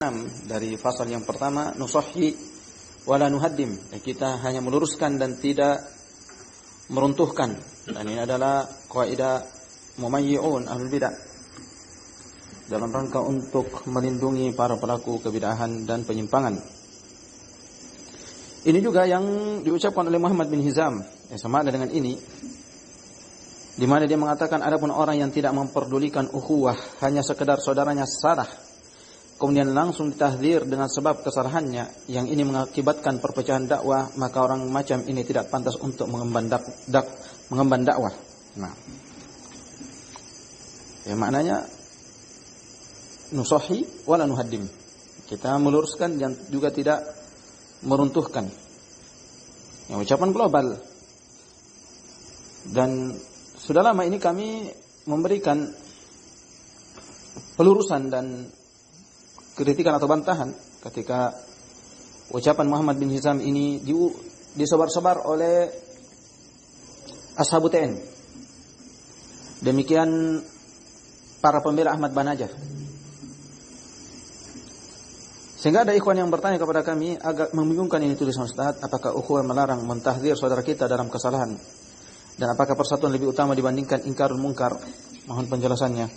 Dari fasal yang pertama, nusahhi wala nuhaddim, kita hanya meluruskan dan tidak meruntuhkan. Dan ini adalah kaidah mumayyi'un ahlul bidah dalam rangka untuk melindungi para pelaku kebid'ahan dan penyimpangan. Ini juga yang diucapkan oleh Muhammad bin Hizam, sama ada dengan ini, di mana dia mengatakan adapun orang yang tidak memperdulikan ukhuwah, hanya sekedar saudaranya salah, kemudian langsung ditahdzir dengan sebab kesalahannya yang ini mengakibatkan perpecahan dakwah, maka orang macam ini tidak pantas untuk mengemban dakwah. Nah, ya maknanya nusahi wala nuhaddim, kita meluruskan dan juga tidak meruntuhkan. Yang ucapan global. Dan sudah lama ini kami memberikan pelurusan dan kritikan atau bantahan ketika ucapan Muhammad bin Hizam ini disebar-sebar oleh Ashabu TN. Demikian para pembela Ahmad Banajah. Sehingga ada ikhwan yang bertanya kepada kami, agak membingungkan ini tulisan Ustaz, apakah ukhuwah melarang mentahdzir saudara kita dalam kesalahan? Dan apakah persatuan lebih utama dibandingkan ingkarul munkar? Mohon penjelasannya.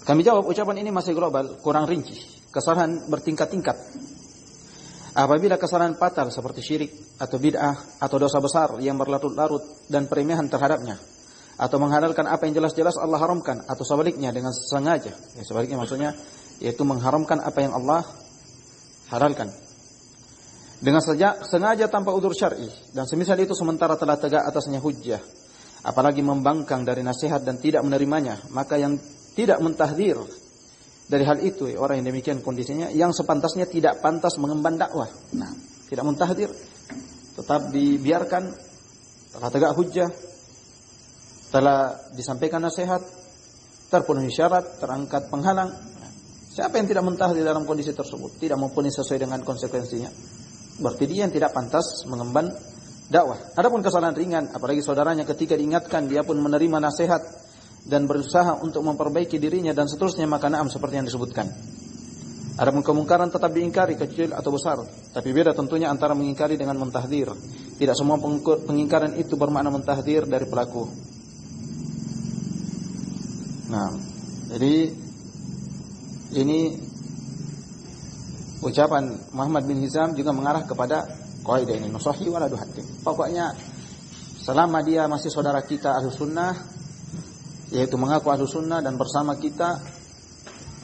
Kami jawab, ucapan ini masih global, kurang rinci. Kesalahan bertingkat-tingkat. Apabila kesalahan fatal seperti syirik atau bid'ah atau dosa besar yang berlarut-larut dan peremehan terhadapnya, atau menghalalkan apa yang jelas-jelas Allah haramkan, atau sebaliknya dengan sengaja, ya sebaliknya maksudnya yaitu mengharamkan apa yang Allah halalkan dengan sengaja tanpa udzur syar'i, dan semisal itu sementara telah tegak atasnya hujjah, apalagi membangkang dari nasihat dan tidak menerimanya, maka yang tidak mentahdzir dari hal itu, orang yang demikian kondisinya, yang sepantasnya tidak pantas mengemban dakwah. Nah, tidak mentahdzir, tetap dibiarkan, telah tegak hujjah, telah disampaikan nasihat, terpenuhi syarat, terangkat penghalang. Siapa yang tidak mentahdzir dalam kondisi tersebut, tidak mempunyai sesuai dengan konsekuensinya, berarti dia yang tidak pantas mengemban dakwah. Adapun kesalahan ringan, apalagi saudaranya ketika diingatkan dia pun menerima nasihat dan berusaha untuk memperbaiki dirinya dan seterusnya, maka na'am seperti yang disebutkan. Adapun kemungkaran tetap diingkari, kecil atau besar, tapi beda tentunya antara mengingkari dengan mentahdzir. Tidak semua pengingkaran itu bermakna mentahdzir dari pelaku. Nah, jadi ini ucapan Muhammad bin Hizam juga mengarah kepada kaidah ini, nusahi wala nuhaddim. Pokoknya selama dia masih saudara kita Ahlus Sunnah, yaitu mengaku Ahlus Sunnah dan bersama kita,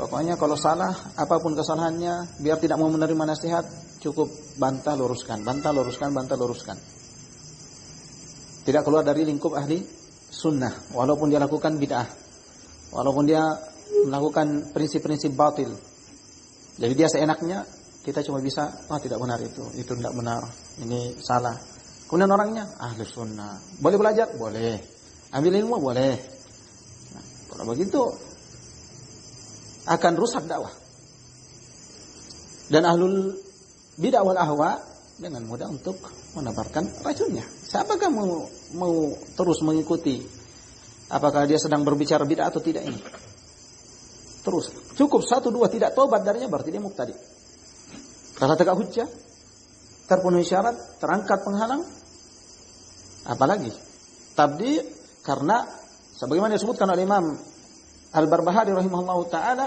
pokoknya kalau salah, apapun kesalahannya, biar tidak mau menerima nasihat, cukup bantah luruskan, bantah luruskan, bantah luruskan. Tidak keluar dari lingkup ahli sunnah, walaupun dia lakukan bid'ah, walaupun dia melakukan prinsip-prinsip batil. Jadi dia seenaknya, kita cuma bisa, tidak benar itu tidak benar, ini salah. Kemudian orangnya ahli sunnah, boleh belajar, boleh, ambil ilmu, boleh. Nah, kalau begitu akan rusak dakwah. Dan ahlul bid'ah wal ahwa dengan mudah untuk menebarkan racunnya. Siapakah mau terus mengikuti apakah dia sedang berbicara bid'ah atau tidak ini? Terus, cukup 1, 2 tidak tobat darinya, berarti dia mubtadi. Telah tegak hujjah, terpenuhi syarat, terangkat penghalang, apalagi tabdi, karena sebagaimana disebutkan oleh Imam Al-Barbahari rahimahullahu taala,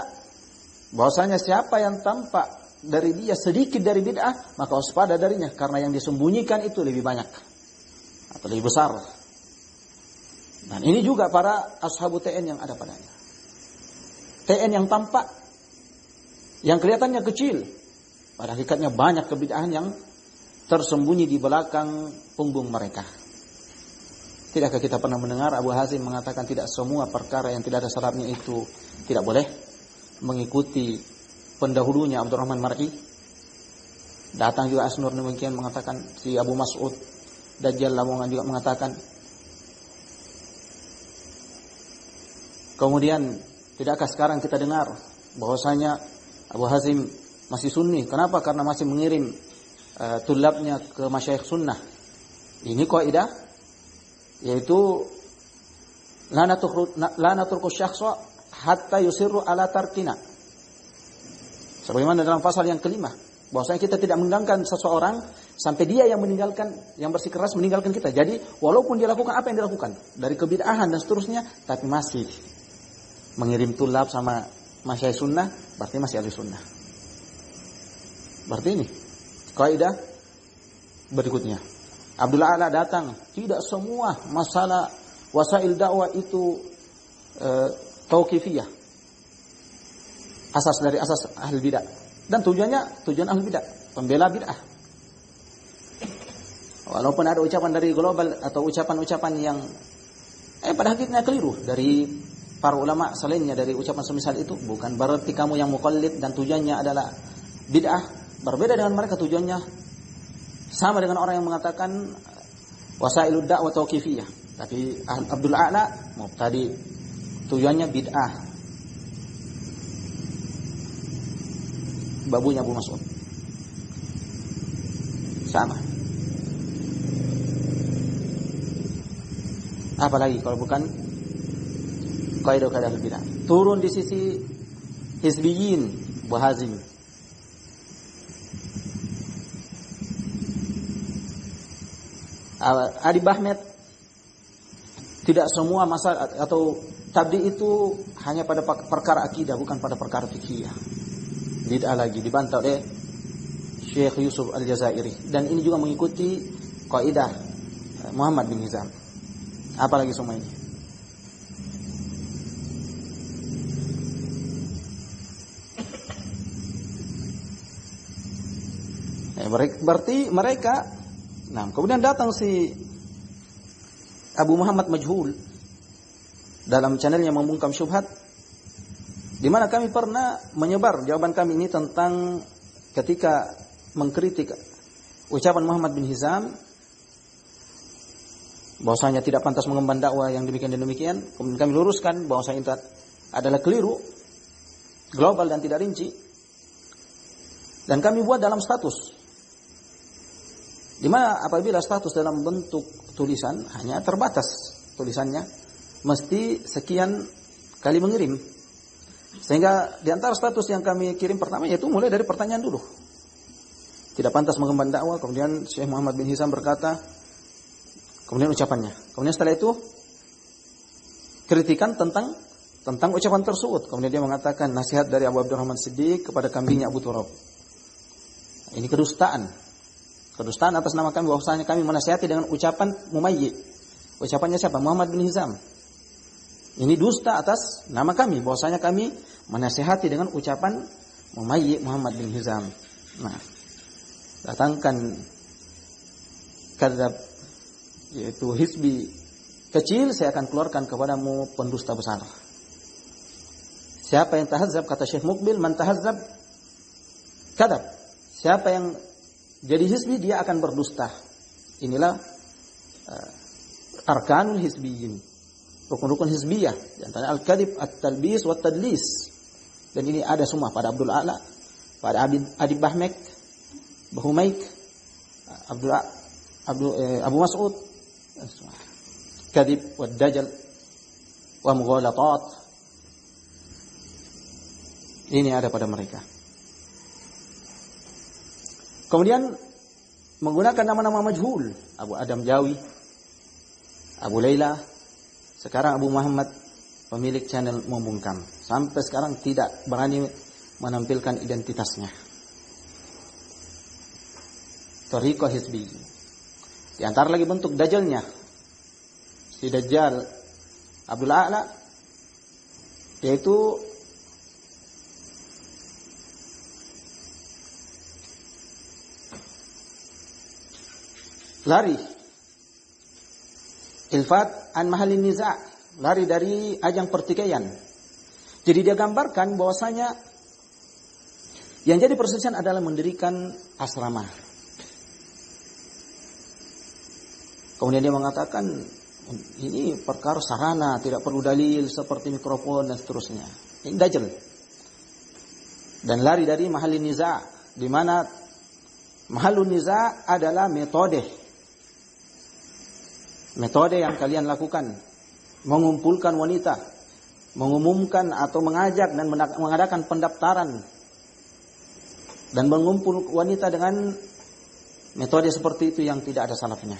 bahwasanya siapa yang tampak dari dia sedikit dari bid'ah, maka waspada darinya, karena yang disembunyikan itu lebih banyak atau lebih besar. Dan ini juga para ashabu TN yang ada padanya. TN yang tampak, yang kelihatannya kecil, pada hakikatnya banyak kebid'ahan yang tersembunyi di belakang punggung mereka. Tidakkah kita pernah mendengar Abu Hazim mengatakan tidak semua perkara yang tidak ada syaratnya itu tidak boleh? Mengikuti pendahulunya Abdurrahman Mar'i. Datang juga Asnur demikian mengatakan, si Abu Mas'ud Dajjal Lamongan juga mengatakan. Kemudian tidakkah sekarang kita dengar bahwasanya Abu Hazim masih sunni? Kenapa? Karena masih mengirim tulabnya ke masyayikh sunnah. Ini kaidah, yaitu la natruku syakhsa hatta yusirru ala tarkina. Sebagaimana dalam pasal yang kelima, bahwasanya kita tidak meninggalkan seseorang sampai dia yang meninggalkan, yang bersikeras meninggalkan kita. Jadi walaupun dia lakukan apa yang dilakukan dari kebid'ahan dan seterusnya, tapi masih mengirim tulab sama masyayikh sunnah, berarti masih ahli sunnah. Berarti ini kaidah berikutnya. Abdul A'la datang, tidak semua masalah wasail dakwah itu tauqifiyah. Asas dari asas ahli bid'ah. Dan tujuan ahli bid'ah, pembela bid'ah. Walaupun ada ucapan dari global atau ucapan-ucapan yang pada hakikatnya keliru dari para ulama selainnya dari ucapan semisal itu, bukan berarti kamu yang muqallid dan tujuannya adalah bid'ah. Berbeda dengan mereka, tujuannya sama dengan orang yang mengatakan wasailud da'wah tauqifiyah. Tapi Abdul A'la mubtadi, tujuannya bid'ah. Babunya Abu Mas'ud sama. Apalagi kalau bukan kaidah-kaidah bid'ah. Turun di sisi hizbiyin Wahazim. Adi Bahmet, tidak semua masalah atau tabdi itu hanya pada perkara akidah, bukan pada perkara fikih. Bid'ah lagi dibantah oleh Syekh Yusuf Al-Jazairi, dan ini juga mengikuti kaidah Muhammad bin Hizam. Apalagi semua ini. Berarti mereka, nah kemudian datang si Abu Muhammad Majhul dalam channelnya Membungkam Syubhat, di mana kami pernah menyebar jawaban kami ini tentang ketika mengkritik ucapan Muhammad bin Hizam bahwasanya tidak pantas mengemban dakwah yang demikian dan demikian. Kemudian kami luruskan bahwasanya itu adalah keliru, global dan tidak rinci. Dan kami buat dalam status, di mana apabila status dalam bentuk tulisan hanya terbatas tulisannya, mesti sekian kali mengirim. Sehingga di antara status yang kami kirim pertama yaitu mulai dari pertanyaan dulu. Tidak pantas mengemban dakwah, kemudian Syekh Muhammad bin Hizam berkata, kemudian ucapannya. Kemudian setelah itu kritikan tentang ucapan tersebut. Kemudian dia mengatakan nasihat dari Abu Abdurrahman Siddiq kepada kambingnya Abu Turab. Ini kedustaan. Kedustaan atas nama kami, bahwasanya kami menasihati dengan ucapan mumayyi. Ucapannya siapa? Muhammad bin Hizam. Ini dusta atas nama kami, bahwasanya kami menasihati dengan ucapan mumayyi Muhammad bin Hizam. Nah, datangkan kadzab, yaitu hizbi kecil, saya akan keluarkan kepadamu pendusta besar. Siapa yang tahazzab, kata Syekh Mukbil, man tahazzab kadzab. Siapa yang jadi hizbi, dia akan berdusta. Inilah arkanul hizbiyin, rukun-rukun hizbiyah, di antara al-kadhib, at-talbis, wa tadlis. Dan ini ada semua pada Abdul A'la, pada Adi Bahmek, Bahumaik, Abu Mas'ud, kadhib wa dajjal wa mughalatat. Ini ada pada mereka. Kemudian menggunakan nama-nama majhul, Abu Adam Jawi, Abu Laila, sekarang Abu Muhammad, pemilik channel Membungkam, sampai sekarang tidak berani menampilkan identitasnya. Tariqah hizbi. Di antara lagi bentuk dajjalnya, si Dajjal Abdul A'la, yaitu lari ilfat an mahalin niza', lari dari ajang pertikaian. Jadi dia gambarkan bahwasanya yang jadi perselisihan adalah mendirikan asrama. Kemudian dia mengatakan ini perkara sarana, tidak perlu dalil seperti mikrofon dan seterusnya. Ini dajjal. Dan lari dari mahalin niza', di mana mahalun niza' adalah metode yang kalian lakukan, mengumpulkan wanita, mengumumkan atau mengajak dan mengadakan pendaftaran Dan mengumpul wanita dengan metode seperti itu yang tidak ada salafnya.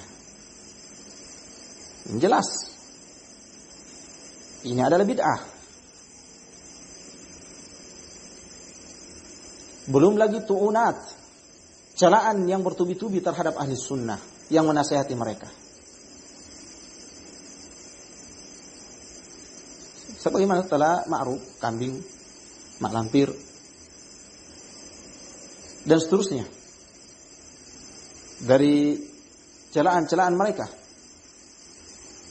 Jelas. Ini adalah bid'ah. Belum lagi tu'unat, celaan yang bertubi-tubi terhadap ahli sunnah yang menasihati mereka. Sebagaimana telah ma'ruf, kambing, mak lampir, dan seterusnya. Dari celaan-celaan mereka.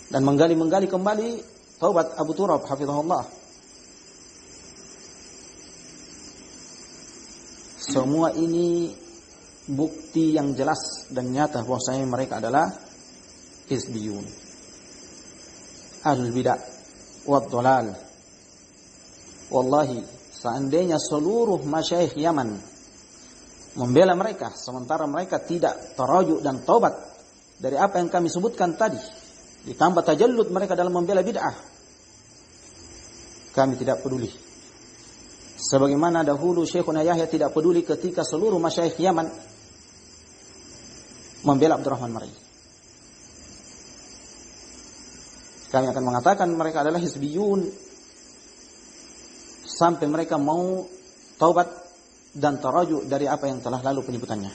Dan menggali-menggali kembali taubat Abu Turab hafizahullah. Semua ini bukti yang jelas dan nyata bahwasanya mereka adalah hizbiyun, ahlul bidah wad dhalal. Wallahi, seandainya seluruh masyayikh Yaman membela mereka sementara mereka tidak tarajuk dan taubat dari apa yang kami sebutkan tadi, ditambah tajallud mereka dalam membela bid'ah, kami tidak peduli. Sebagaimana dahulu Syekhuna Yahya tidak peduli ketika seluruh masyayikh Yaman membela Abdurrahman Mar'i. Kami akan mengatakan mereka adalah hizbiyun sampai mereka mau taubat dan tarajuk dari apa yang telah lalu penyebutannya.